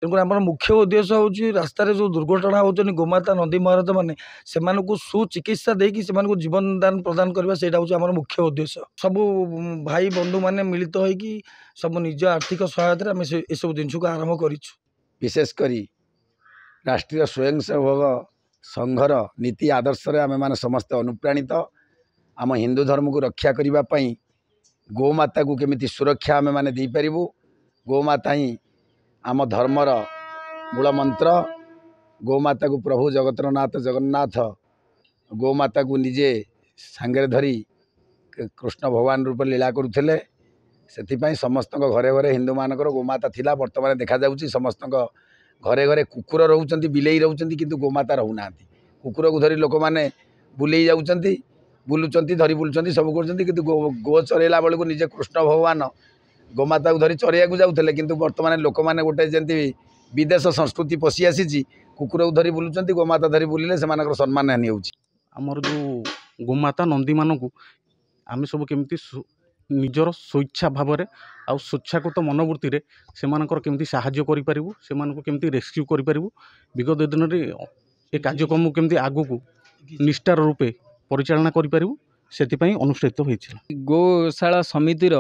तेणुकर आम मुख्य उद्देश्य हूँ रास्त जो दुर्घटना होती गोमाता नंदी महाराज मैंने से सुचिकित्सा देकी जीवन दान प्रदान करवा से हूँ मुख्य उद्देश्य। सब भाई बंधु मैंने मिलित होगी सब निज आर्थिक सहायता आम सब जिन को आरंभ कर विशेषकर राष्ट्रीय स्वयंसेवक संघर नीति आदर्श आम मैंने समस्त अनुप्राणित आम हिंदू धर्म को रक्षा करने गोमाता को केमिति सुरक्षा आम मैंने दे पारू। गोमाता ही आम धर्मर मूल मंत्र। गोमाता को प्रभु जगतरनाथ जगन्नाथ गोमाता को निजे सांगे धरी कृष्ण भगवान रूप लीला करुले। से समस्त घरे घरे हिंदू मानकर गोमाता थिला। वर्तमान देखा जाउची समस्त घरे घरे कुकुर रोचंती बिलेई रोचंती किंतु गोमाता रहूना। कुकुर को धरी लोक मैंने बुले जाउचंती बुलुचंती धरी बुलुचंती सब करचंती किंतु गो चरेला बेलू निजे कृष्ण भगवान गोमाता को धरी चरिया को जाऊले किंतु वर्तमान लोक मैंने गोटे जमी विदेश संस्कृति पशि आसी कुकुर को धरी बुलुचंती गोमाता धरी बुलिले से सम्मान हानि होउची। आमर जो गोमाता नंदी मानू आम सब केमती निजर स्वेच्छा भाव में आउ स्वेच्छाकृत मनोवृत्ति रे सेमानकर केमती साहाय्य करि परिबु सेमानको केमती रेस्क्यू करि परिबु। विगत दिन रे ए कार्यक्रम केमती आगु को निष्ठार रूपे परिचालना करि परिबु सेति पई अनुष्ठित होइछिला। गोशाला समितिर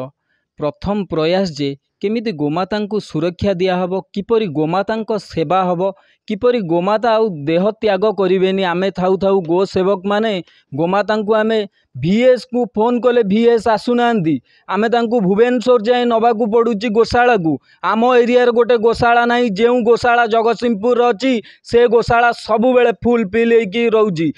प्रथम प्रयास जे केमिति गोमाता को सुरक्षा दिया हबो किपरि गोमाता सेवा हबो किपरि गोमाता आउ देह त्याग करेनि। आमे थाउ थाउ गो सेवक माने गोमाता को आमे VS को फोन कले VS आसुनांदी आमे तांको भुवनेश्वर जाए नबाकू पड़ुची गोशाला को। आम एरिया रे गोटे गोशाला नहीं जो गोशाला जगतसिंहपुर अच्छी से गोशाला सबु बेले फुल फिल होइकी रहउची।